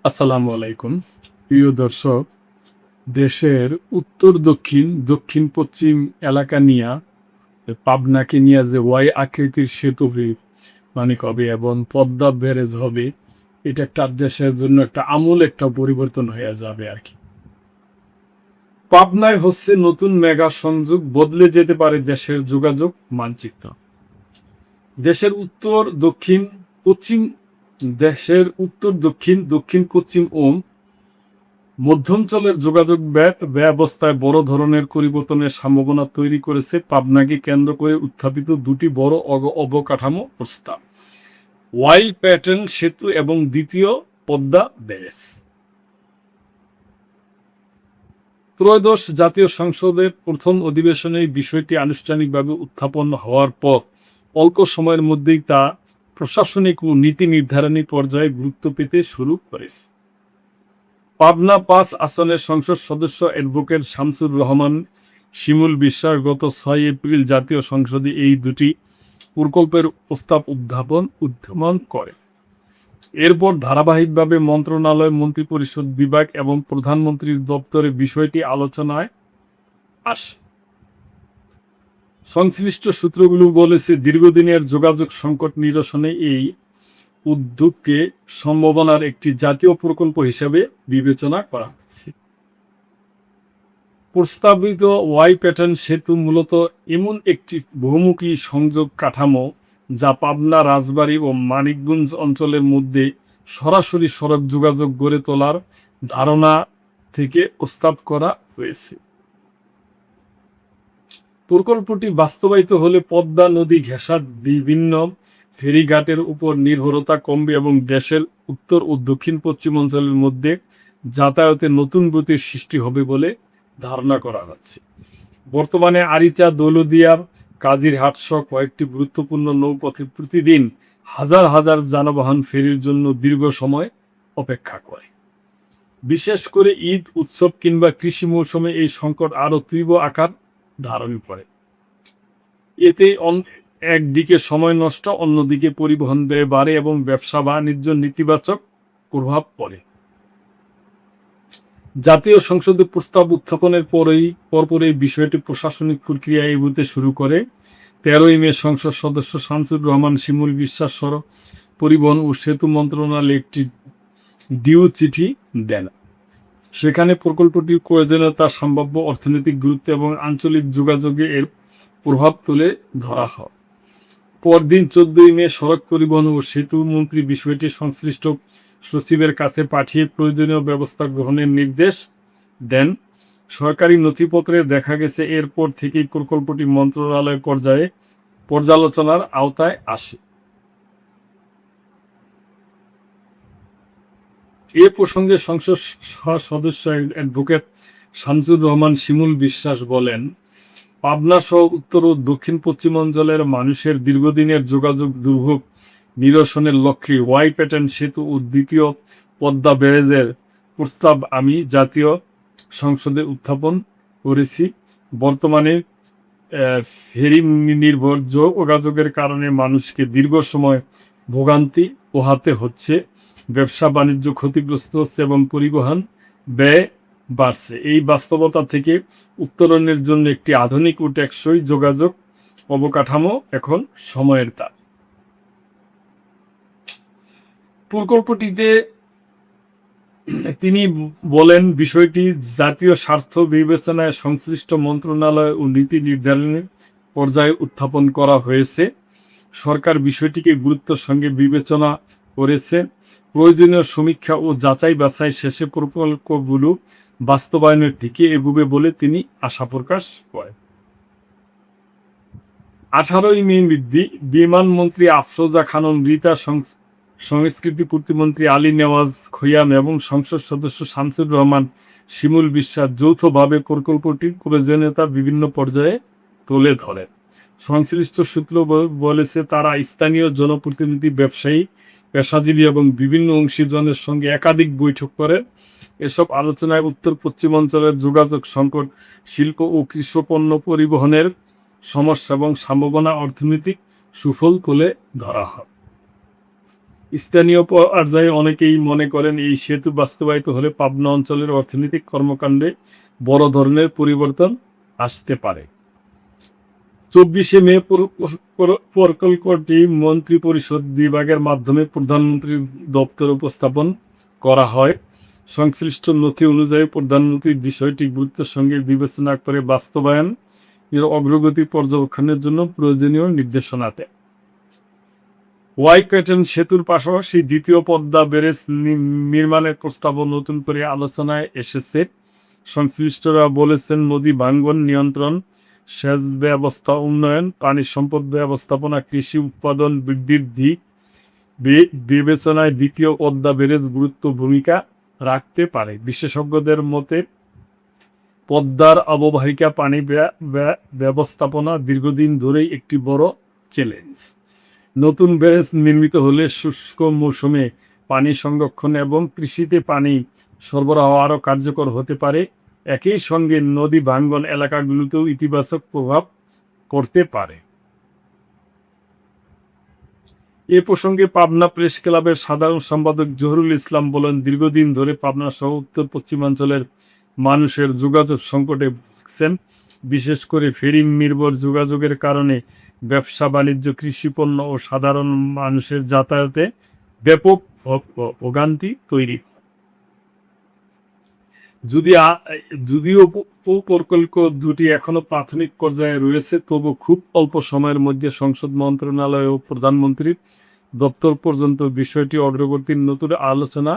আসসালামু আলাইকুম। প্রিয় দর্শক, দেশের উত্তর দক্ষিণ, দক্ষিণ পশ্চিম এলাকা নিয়া পাবনাকে নিয়ে যে ওয়াই আকৃতির সেতু মানে হবে এবং পদ্মা ব্যারেজ হবে, এটা একটা দেশের জন্য একটা আমূল একটা পরিবর্তন হয়ে যাবে আর কি। পাবনায় হচ্ছে নতুন মেগা সংযোগ, বদলে যেতে পারে দেশের যোগাযোগ মানচিত্র। দেশের উত্তর দক্ষিণ পশ্চিম দেশের উত্তর দক্ষিণ, দক্ষিণ পশ্চিম ও মধ্যাঞ্চলের যোগাযোগ ব্যবস্থায় বড় ধরনের পরিবর্তনের সম্ভাবনা তৈরি করেছে পাবনাকে কেন্দ্র করে উত্থাপিত দুটি বড় অবকাঠামো প্রস্তাব, ওয়াই প্যাটার্ন সেতু এবং দ্বিতীয় পদ্মা ব্যারেজ। ত্রয়োদশ জাতীয় সংসদের প্রথম অধিবেশনে এই বিষয়টি আনুষ্ঠানিকভাবে উত্থাপন হওয়ার পর অল্প সময়ের মধ্যেই তা প্রশাসনিক ও নীতি নির্ধারণী পর্যায়ে গুরুত্ব পেতে শুরু করেছে। পাবনা ৫ আসনের সংসদ সদস্য অ্যাডভোকেট শামসুর রহমান শিমুল বিশ্বাস গত ৬ এপ্রিল জাতীয় সংসদে এই দুটি প্রকল্পের প্রস্তাব উত্থাপন করে। এরপর ধারাবাহিকভাবে মন্ত্রণালয়, মন্ত্রিপরিষদ বিভাগ এবং প্রধানমন্ত্রীর দপ্তরে বিষয়টি আলোচনায় আসে। সংশ্লিষ্ট সূত্রগুলো বলেছে, দীর্ঘদিনের যোগাযোগ সংকট নিরসনে এই উদ্যোগকে সম্ভাবনার একটি জাতীয় প্রকল্প হিসেবে বিবেচনা করা হচ্ছে। প্রস্তাবিত ওয়াই প্যাটার্ন সেতু মূলত এমন একটি বহুমুখী সংযোগ কাঠামো যা পাবনা, রাজবাড়ী ও মানিকগঞ্জ অঞ্চলের মধ্যে সরাসরি সড়ক যোগাযোগ গড়ে তোলার ধারণা থেকে প্রস্তাব করা হয়েছে। প্রকল্পটি বাস্তবায়িত হলে পদ্মা নদী ঘেঁষা বিভিন্ন ফেরিঘাটের উপর নির্ভরতা কমবে এবং দেশের উত্তর ও দক্ষিণ পশ্চিম অঞ্চলের মধ্যে যাতায়াতে নতুন গতির সৃষ্টি হবে বলে ধারণা করা হচ্ছে। বর্তমানে আরিচা, দৌলতদিয়া, কাজিরহাট সহ কয়েকটি গুরুত্বপূর্ণ নৌপথে প্রতিদিন হাজার হাজার যানবাহন ফেরির জন্য দীর্ঘ সময় অপেক্ষা করে। বিশেষ করে ঈদ উৎসব কিংবা কৃষি মৌসুমে এই সংকট আরও তীব্র আকার ধারণ করে। এতে একদিকে সময় নষ্ট, অন্যদিকে পরিবহন ব্যয় বাড়ে এবং ব্যবসা বাণিজ্য নেতিবাচক প্রভাব পড়ে। জাতীয় সংসদে প্রস্তাব উত্থাপনের পরপরই বিষয়টি প্রশাসনিক প্রক্রিয়া এগোতে শুরু করে। ১৩ই মে সংসদ সদস্য শামসুর রহমান শিমুল বিশ্বাস সড়ক পরিবহন ও সেতু মন্ত্রণালয়ে একটি ডিউ চিঠি দেন। সেখানে প্রকল্পটির প্রয়োজনীয়তা, সম্ভাব্য অর্থনৈতিক গুরুত্ব এবং আঞ্চলিক যোগাযোগে এর প্রভাব তুলে ধরা হয়। পরদিন ১৪ই মে সড়ক পরিবহন ও সেতু মন্ত্রী বিষয়টি সংশ্লিষ্ট সচিবের কাছে পাঠিয়ে প্রয়োজনীয় ব্যবস্থা গ্রহণের নির্দেশ দেন। সরকারি নথিপত্রে দেখা গেছে, এরপর থেকেই প্রকল্পটি মন্ত্রণালয় পর্যায়ে পর্যালোচনার আওতায় আসে। এ প্রসঙ্গে সংসদ সদস্য অ্যাডভোকেট শামসুর রহমান শিমুল বিশ্বাস বলেন, পাবনা সহ উত্তর ও দক্ষিণ পশ্চিমাঞ্চলের মানুষের দীর্ঘদিনের যোগাযোগ দুর্ভোগ নিরসনের লক্ষ্যে ওয়াই প্যাটার্ন সেতু ও দ্বিতীয় পদ্মা ব্যারেজের প্রস্তাব আমি জাতীয় সংসদে উত্থাপন করেছি। বর্তমানে ফেরি নির্ভর যোগাযোগের কারণে মানুষকে দীর্ঘ সময় ভোগান্তি পোহাতে হচ্ছে, ব্যবসা বাণিজ্য ক্ষতিগ্রস্ত হচ্ছে এবং পরিবহন ব্যয় বাড়ছে। এই বাস্তবতা থেকে উত্তরণের জন্য একটি আধুনিক ও টেকসই যোগাযোগ অবকাঠামো এখন সময়ের দাবি। প্রকল্পটিতে তিনি বলেন, বিষয়টি জাতীয় স্বার্থ বিবেচনায় সংশ্লিষ্ট মন্ত্রণালয় ও নীতি নির্ধারণের পর্যায়ে উত্থাপন করা হয়েছে। সরকার বিষয়টিকে গুরুত্বের সঙ্গে বিবেচনা করেছে। প্রয়োজনীয় সমীক্ষা ও যাচাই বাছাই শেষে প্রকল্পগুলো বাস্তবায়নের দিকে এগোবে বলে তিনি আশা প্রকাশ করেন। 18ই মে বিমানমন্ত্রী আফরোজা খানম রিতা, সংস্কৃতি প্রতিমন্ত্রী আলী নেওয়াজ খৈয়াম এবং সংসদ সদস্য শামসুর রহমান শিমুল বিশ্বাস যৌথভাবে প্রকল্পটির প্রয়োজনীয়তা বিভিন্ন পর্যায়ে তুলে ধরেন। সংশ্লিষ্ট সূত্র বলেছে, তারা স্থানীয় জনপ্রতিনিধি, ব্যবসায়ী, পেশাজীবী এবং বিভিন্ন অংশীজনের সঙ্গে একাধিক বৈঠক করেন। এসব আলোচনায় উত্তর পশ্চিমাঞ্চলের যোগাযোগ সংকট, শিল্প ও কৃষিপণ্য পরিবহনের সমস্যা এবং সম্ভাবনা অর্থনৈতিক সুফল তুলে ধরা হয়। স্থানীয় পর্যায়ে অনেকেই মনে করেন এই সেতু বাস্তবায়িত হলে পাবনা অঞ্চলের অর্থনৈতিক কর্মকাণ্ডে বড় ধরনের পরিবর্তন আসতে পারে। 24শে মে প্রকল্পটি মন্ত্রিপরিষদ বিভাগের মাধ্যমে প্রধানমন্ত্রীর দপ্তরে উপস্থাপন করা হয়। সংশ্লিষ্ট নথি অনুযায়ী প্রধানমন্ত্রী বিষয়টি গুরুত্বের সঙ্গে বিবেচনা করে বাস্তবায়ন এর অগ্রগতি পর্যবেক্ষণের জন্য প্রয়োজনীয় নির্দেশনা দেয়। ওয়াইকেটন সেতুর পাশাপাশি দ্বিতীয় পদ্মা ব্যারেজ নির্মাণের প্রস্তাবও নতুন করে আলোচনায় এসেছে। সংশ্লিষ্টরা বলেছেন, নদী ভাঙ্গন নিয়ন্ত্রণ, সেচ ব্যবস্থা উন্নয়ন, পানি সম্পদ ব্যবস্থাপনা, কৃষি উৎপাদন বৃদ্ধির দিক বিবেচনায় দ্বিতীয় পদ্মা ব্যারেজ গুরুত্ব ভূমিকা রাখতে পারে। বিশেষজ্ঞদের মতে পদ্মার অববাহিকা পানি ব্যবস্থাপনা দীর্ঘদিন ধরেই একটি বড় চ্যালেঞ্জ। নতুন ব্যারেজ নির্মিত হলে শুষ্ক মৌসুমে পানি সংরক্ষণ এবং কৃষিতে পানি সরবরাহ আরও কার্যকর হতে পারে। একই সঙ্গে নদী ভাঙ্গন এলাকাগুলোতেও ইতিবাচক প্রভাব করতে পারে। এ প্রসঙ্গে পাবনা প্রেস ক্লাবের সাধারণ সম্পাদক জহুরুল ইসলাম বলেন, দীর্ঘদিন ধরে পাবনা সহ উত্তর পশ্চিমাঞ্চলের মানুষের যোগাযোগ সংকটে ভুগছেন। বিশেষ করে ফেরি নির্ভর যোগাযোগের কারণে ব্যবসা বাণিজ্য, কৃষিপণ্য ও সাধারণ মানুষের যাতায়াতে ব্যাপক ভোগান্তি তৈরি। যদিও প্রকল্প দুটি এখনো প্রাথমিক পর্যায়ে রয়েছে, তবু খুব অল্প সময়ের মধ্যে সংসদ মন্ত্রণালয় ও প্রধানমন্ত্রীর দপ্তর পর্যন্ত বিষয়টি অগ্রগতির নতুন আলোচনা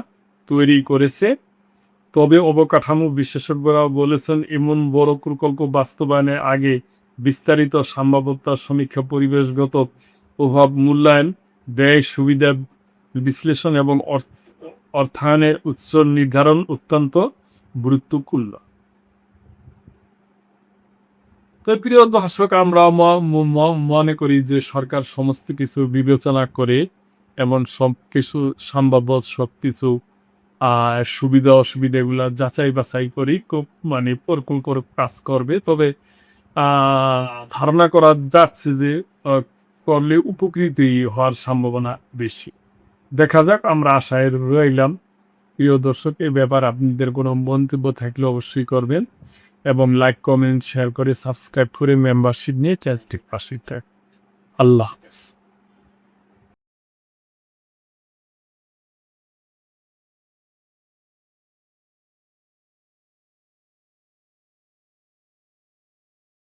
তৈরি করেছে। তবে অবকাঠামো বিশেষজ্ঞরা বলেছেন, এমন বড় প্রকল্প বাস্তবায়নের আগে বিস্তারিত সম্ভাব্যতা সমীক্ষা, পরিবেশগত প্রভাব মূল্যায়ন, ব্যয় সুবিধা বিশ্লেষণ এবং অর্থায়নের উৎস নির্ধারণ অত্যন্ত গুরুত্বপূর্ণ। তো প্রিয় দর্শক, আমরা মনে করি যে সরকার সমস্ত কিছু বিবেচনা করে এমন সব কিছু সম্ভাব্য সব কিছু সুবিধা অসুবিধাগুলো যাচাই বাছাই করি খুব প্রকল্প কাজ করবে। তবে ধারণা করা যাচ্ছে যে করলে উপকৃতই হওয়ার সম্ভাবনা বেশি। দেখা যাক, আমরা আশায় রইলাম। প্রিয় দর্শক, এই ব্যাপারে আপনাদের কোনো মন্তব্য থাকলে অবশ্যই করবেন এবং লাইক, কমেন্ট, শেয়ার করে সাবস্ক্রাইব করে মেম্বারশিপ নিয়ে চ্যানেলটির পাশে থাকুন। আল্লাহ হাফেজ।